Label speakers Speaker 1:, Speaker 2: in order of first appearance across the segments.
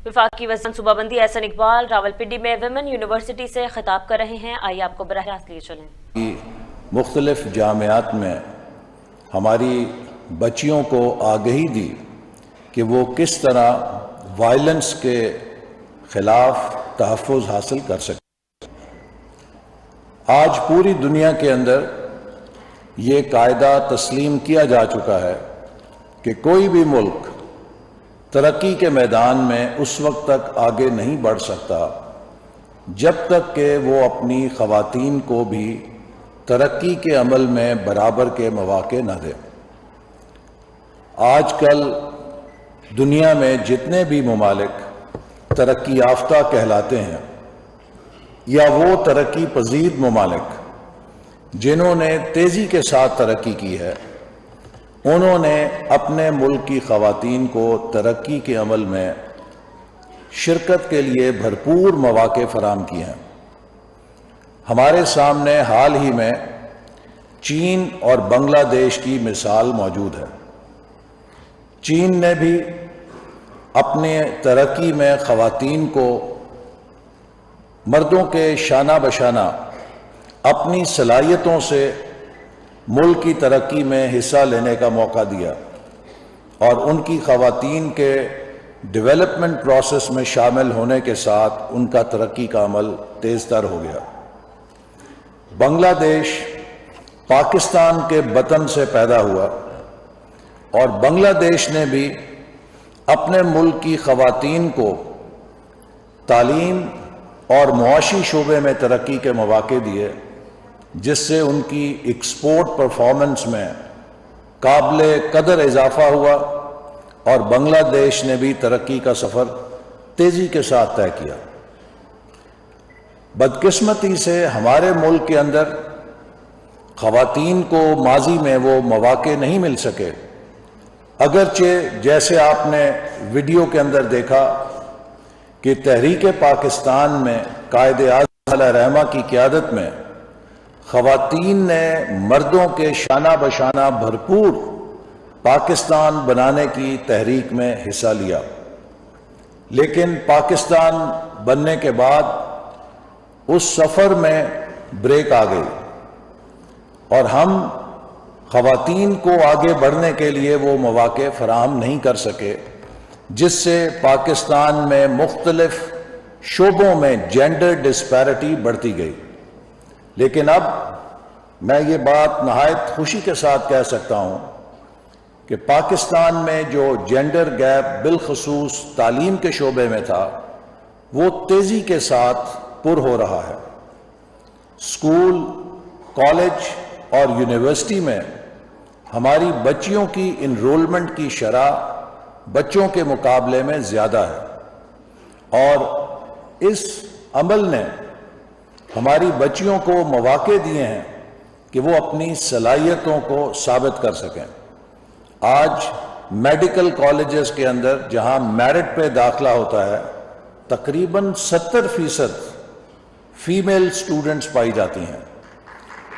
Speaker 1: وفاقی وزیر منصوبہ بندی احسن اقبال راولپنڈی میں ویمن یونیورسٹی سے خطاب کر رہے ہیں. آئیے آپ کو براہ راست لیے چلیں.
Speaker 2: مختلف جامعات میں ہماری بچیوں کو آگہی دی کہ وہ کس طرح وائلنس کے خلاف تحفظ حاصل کر سکتے. آج پوری دنیا کے اندر یہ قاعدہ تسلیم کیا جا چکا ہے کہ کوئی بھی ملک ترقی کے میدان میں اس وقت تک آگے نہیں بڑھ سکتا جب تک کہ وہ اپنی خواتین کو بھی ترقی کے عمل میں برابر کے مواقع نہ دے. آج کل دنیا میں جتنے بھی ممالک ترقی یافتہ کہلاتے ہیں یا وہ ترقی پذیر ممالک جنہوں نے تیزی کے ساتھ ترقی کی ہے، انہوں نے اپنے ملک کی خواتین کو ترقی کے عمل میں شرکت کے لیے بھرپور مواقع فراہم کیے ہیں. ہمارے سامنے حال ہی میں چین اور بنگلہ دیش کی مثال موجود ہے. چین نے بھی اپنے ترقی میں خواتین کو مردوں کے شانہ بشانہ اپنی صلاحیتوں سے ملک کی ترقی میں حصہ لینے کا موقع دیا اور ان کی خواتین کے ڈیولپمنٹ پروسیس میں شامل ہونے کے ساتھ ان کا ترقی کا عمل تیز تر ہو گیا. بنگلہ دیش پاکستان کے بطن سے پیدا ہوا اور بنگلہ دیش نے بھی اپنے ملک کی خواتین کو تعلیم اور معاشی شعبے میں ترقی کے مواقع دیے، جس سے ان کی ایکسپورٹ پرفارمنس میں قابل قدر اضافہ ہوا اور بنگلہ دیش نے بھی ترقی کا سفر تیزی کے ساتھ طے کیا. بدقسمتی سے ہمارے ملک کے اندر خواتین کو ماضی میں وہ مواقع نہیں مل سکے، اگرچہ جیسے آپ نے ویڈیو کے اندر دیکھا کہ تحریک پاکستان میں قائد اعظم علیہ رحمہ کی قیادت میں خواتین نے مردوں کے شانہ بشانہ بھرپور پاکستان بنانے کی تحریک میں حصہ لیا. لیکن پاکستان بننے کے بعد اس سفر میں بریک آ گئی اور ہم خواتین کو آگے بڑھنے کے لیے وہ مواقع فراہم نہیں کر سکے، جس سے پاکستان میں مختلف شعبوں میں جینڈر ڈسپیرٹی بڑھتی گئی. لیکن اب میں یہ بات نہایت خوشی کے ساتھ کہہ سکتا ہوں کہ پاکستان میں جو جینڈر گیپ بالخصوص تعلیم کے شعبے میں تھا وہ تیزی کے ساتھ پر ہو رہا ہے. اسکول، کالج اور یونیورسٹی میں ہماری بچیوں کی انرولمنٹ کی شرح بچوں کے مقابلے میں زیادہ ہے اور اس عمل نے ہماری بچیوں کو مواقع دیے ہیں کہ وہ اپنی صلاحیتوں کو ثابت کر سکیں. آج میڈیکل کالجز کے اندر جہاں میرٹ پہ داخلہ ہوتا ہے تقریباً 70% فیمیل سٹوڈنٹس پائی جاتی ہیں.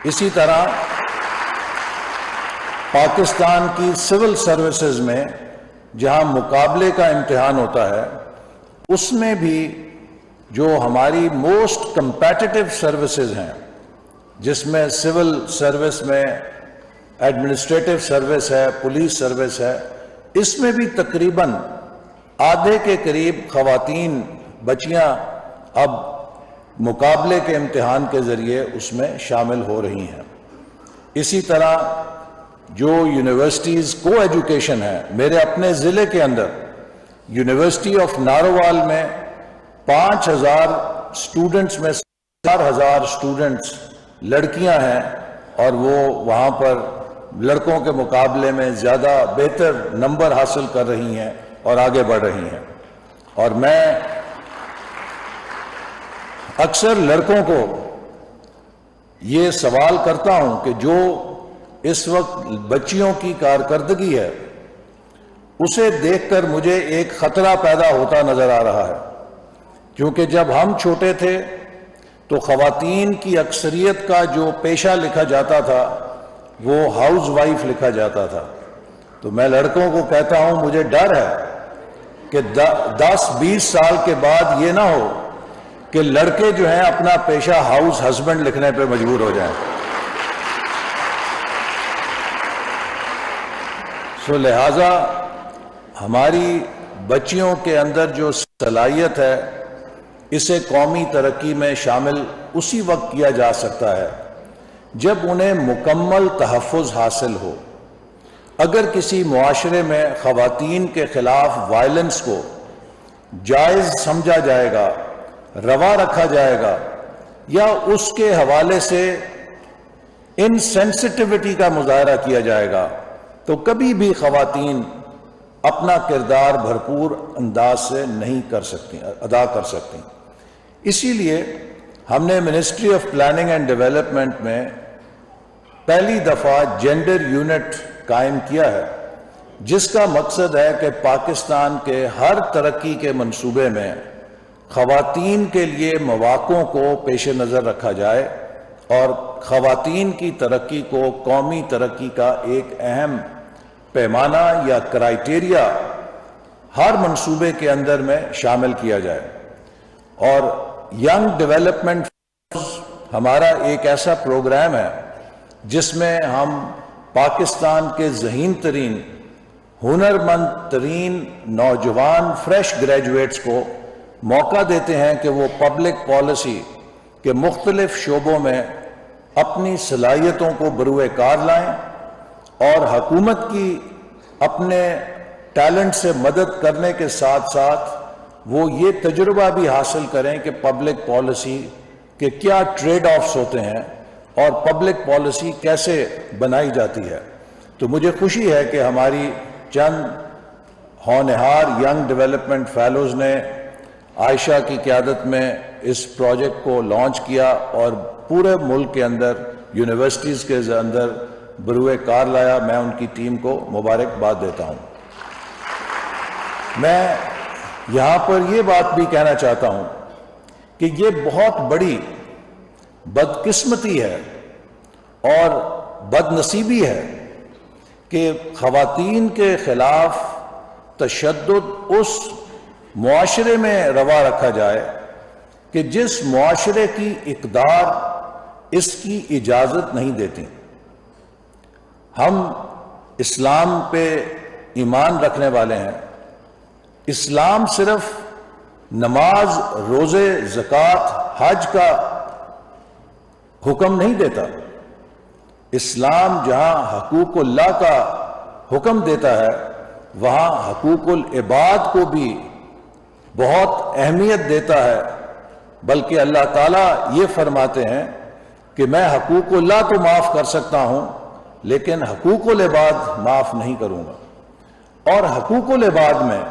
Speaker 2: اسی طرح پاکستان کی سول سروسز میں جہاں مقابلے کا امتحان ہوتا ہے اس میں بھی جو ہماری موسٹ کمپیٹیٹیو سروسز ہیں، جس میں سول سروس میں ایڈمنسٹریٹو سروس ہے، پولیس سروس ہے، اس میں بھی تقریباً آدھے کے قریب خواتین بچیاں اب مقابلے کے امتحان کے ذریعے اس میں شامل ہو رہی ہیں. اسی طرح جو یونیورسٹیز کو ایجوکیشن ہے، میرے اپنے ضلع کے اندر یونیورسٹی آف نارووال میں 5000 سٹوڈنٹس میں 4000 سٹوڈنٹس لڑکیاں ہیں اور وہ وہاں پر لڑکوں کے مقابلے میں زیادہ بہتر نمبر حاصل کر رہی ہیں اور آگے بڑھ رہی ہیں. اور میں اکثر لڑکوں کو یہ سوال کرتا ہوں کہ جو اس وقت بچیوں کی کارکردگی ہے اسے دیکھ کر مجھے ایک خطرہ پیدا ہوتا نظر آ رہا ہے، کیونکہ جب ہم چھوٹے تھے تو خواتین کی اکثریت کا جو پیشہ لکھا جاتا تھا وہ ہاؤس وائف لکھا جاتا تھا. تو میں لڑکوں کو کہتا ہوں مجھے ڈر ہے کہ 10-20 سال کے بعد یہ نہ ہو کہ لڑکے جو ہیں اپنا پیشہ ہاؤس ہسبینڈ لکھنے پہ مجبور ہو جائیں. سو لہٰذا ہماری بچیوں کے اندر جو صلاحیت ہے اسے قومی ترقی میں شامل اسی وقت کیا جا سکتا ہے جب انہیں مکمل تحفظ حاصل ہو. اگر کسی معاشرے میں خواتین کے خلاف وائلنس کو جائز سمجھا جائے گا، روا رکھا جائے گا، یا اس کے حوالے سے انسینسٹیوٹی کا مظاہرہ کیا جائے گا تو کبھی بھی خواتین اپنا کردار بھرپور انداز سے نہیں ادا کر سکتی. اسی لیے ہم نے ministry of planning and development میں پہلی دفعہ جینڈر یونٹ قائم کیا ہے، جس کا مقصد ہے کہ پاکستان کے ہر ترقی کے منصوبے میں خواتین کے لیے مواقعوں کو پیش نظر رکھا جائے اور خواتین کی ترقی کو قومی ترقی کا ایک اہم پیمانہ یا کرائیٹیریا ہر منصوبے کے اندر میں شامل کیا جائے. اور ینگ ڈیولپمنٹ ہمارا ایک ایسا پروگرام ہے جس میں ہم پاکستان کے ذہین ترین، ہنرمند ترین نوجوان فریش گریجویٹس کو موقع دیتے ہیں کہ وہ پبلک پالیسی کے مختلف شعبوں میں اپنی صلاحیتوں کو بروئے کار لائیں اور حکومت کی اپنے ٹیلنٹ سے مدد کرنے کے ساتھ ساتھ وہ یہ تجربہ بھی حاصل کریں کہ پبلک پالیسی کے کیا ٹریڈ آفس ہوتے ہیں اور پبلک پالیسی کیسے بنائی جاتی ہے. تو مجھے خوشی ہے کہ ہماری چند ہونہار ینگ ڈیولپمنٹ فیلوز نے عائشہ کی قیادت میں اس پروجیکٹ کو لانچ کیا اور پورے ملک کے اندر یونیورسٹیز کے اندر بروئے کار لایا. میں ان کی ٹیم کو مبارکباد دیتا ہوں. میں یہاں پر یہ بات بھی کہنا چاہتا ہوں کہ یہ بہت بڑی بدقسمتی ہے اور بد نصیبی ہے کہ خواتین کے خلاف تشدد اس معاشرے میں روا رکھا جائے کہ جس معاشرے کی اقدار اس کی اجازت نہیں دیتی. ہم اسلام پہ ایمان رکھنے والے ہیں. اسلام صرف نماز، روزے، زکوٰۃ، حج کا حکم نہیں دیتا. اسلام جہاں حقوق اللہ کا حکم دیتا ہے وہاں حقوق العباد کو بھی بہت اہمیت دیتا ہے. بلکہ اللہ تعالیٰ یہ فرماتے ہیں کہ میں حقوق اللہ تو معاف کر سکتا ہوں لیکن حقوق العباد معاف نہیں کروں گا. اور حقوق العباد میں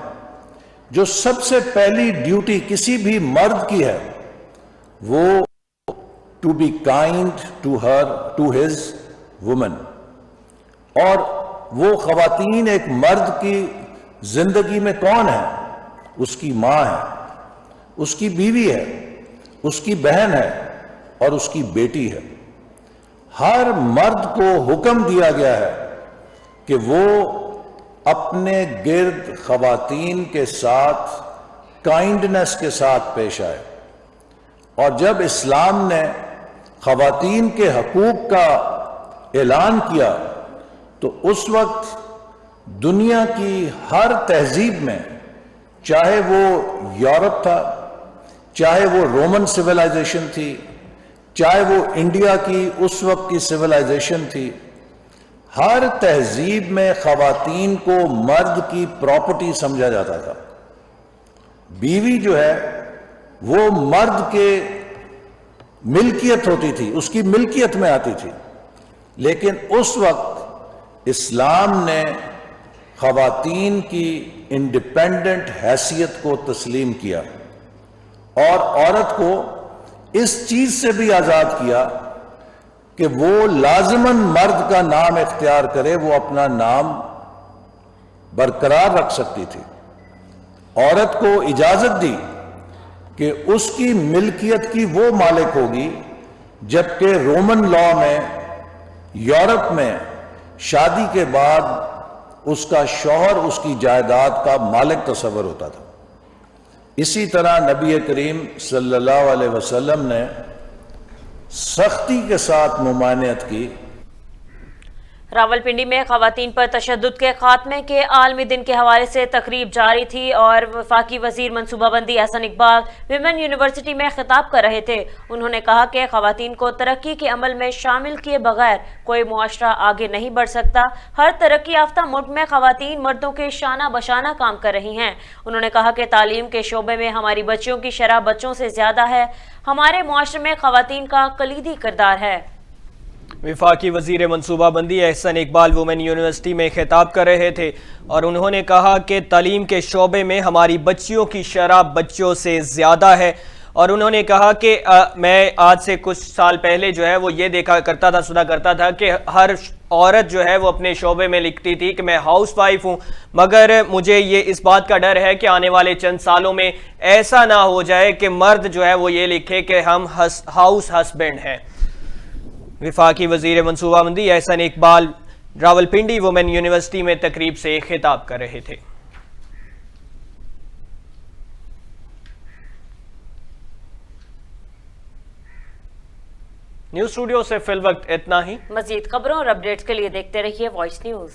Speaker 2: جو سب سے پہلی ڈیوٹی کسی بھی مرد کی ہے وہ to be kind to his woman. اور وہ خواتین ایک مرد کی زندگی میں کون ہے؟ اس کی ماں ہے، اس کی بیوی ہے، اس کی بہن ہے اور اس کی بیٹی ہے. ہر مرد کو حکم دیا گیا ہے کہ وہ اپنے گرد خواتین کے ساتھ کائنڈنس کے ساتھ پیش آئے. اور جب اسلام نے خواتین کے حقوق کا اعلان کیا تو اس وقت دنیا کی ہر تہذیب میں، چاہے وہ یورپ تھا، چاہے وہ رومن سویلائزیشن تھی، چاہے وہ انڈیا کی اس وقت کی سویلائزیشن تھی، ہر تہذیب میں خواتین کو مرد کی پراپرٹی سمجھا جاتا تھا. بیوی جو ہے وہ مرد کے ملکیت ہوتی تھی، اس کی ملکیت میں آتی تھی. لیکن اس وقت اسلام نے خواتین کی انڈیپینڈنٹ حیثیت کو تسلیم کیا اور عورت کو اس چیز سے بھی آزاد کیا کہ وہ لازماً مرد کا نام اختیار کرے، وہ اپنا نام برقرار رکھ سکتی تھی. عورت کو اجازت دی کہ اس کی ملکیت کی وہ مالک ہوگی، جبکہ رومن لا میں، یورپ میں شادی کے بعد اس کا شوہر اس کی جائیداد کا مالک تصور ہوتا تھا۔ اسی طرح نبی کریم صلی اللہ علیہ وسلم نے سختی کے ساتھ ممانعت کی۔
Speaker 1: راولپنڈی میں خواتین پر تشدد کے خاتمے کے عالمی دن کے حوالے سے تقریب جاری تھی اور وفاقی وزیر منصوبہ بندی احسن اقبال ویمن یونیورسٹی میں خطاب کر رہے تھے۔ انہوں نے کہا کہ خواتین کو ترقی کے عمل میں شامل کیے بغیر کوئی معاشرہ آگے نہیں بڑھ سکتا۔ ہر ترقی یافتہ ملک میں خواتین مردوں کے شانہ بشانہ کام کر رہی ہیں۔ انہوں نے کہا کہ تعلیم کے شعبے میں ہماری بچیوں کی شرح بچوں سے زیادہ ہے۔ ہمارے معاشرے میں خواتین کا کلیدی کردار ہے۔
Speaker 3: وفاقی وزیر منصوبہ بندی احسن اقبال وومن یونیورسٹی میں خطاب کر رہے تھے اور انہوں نے کہا کہ تعلیم کے شعبے میں ہماری بچیوں کی شرح بچوں سے زیادہ ہے، اور انہوں نے کہا کہ میں آج سے کچھ سال پہلے جو ہے وہ یہ دیکھا کرتا تھا، سنا کرتا تھا کہ ہر عورت جو ہے وہ اپنے شعبے میں لکھتی تھی کہ میں ہاؤس وائف ہوں، مگر مجھے یہ اس بات کا ڈر ہے کہ آنے والے چند سالوں میں ایسا نہ ہو جائے کہ مرد جو ہے وہ یہ لکھے کہ ہم ہاؤس ہسبینڈ ہیں۔ وفاقی وزیر منصوبہ بندی احسن اقبال راولپنڈی وومن یونیورسٹی میں تقریب سے خطاب کر رہے تھے۔ نیوز اسٹوڈیو سے فی الوقت اتنا ہی۔
Speaker 1: مزید خبروں اور اپڈیٹس کے لیے دیکھتے رہیے وائس نیوز۔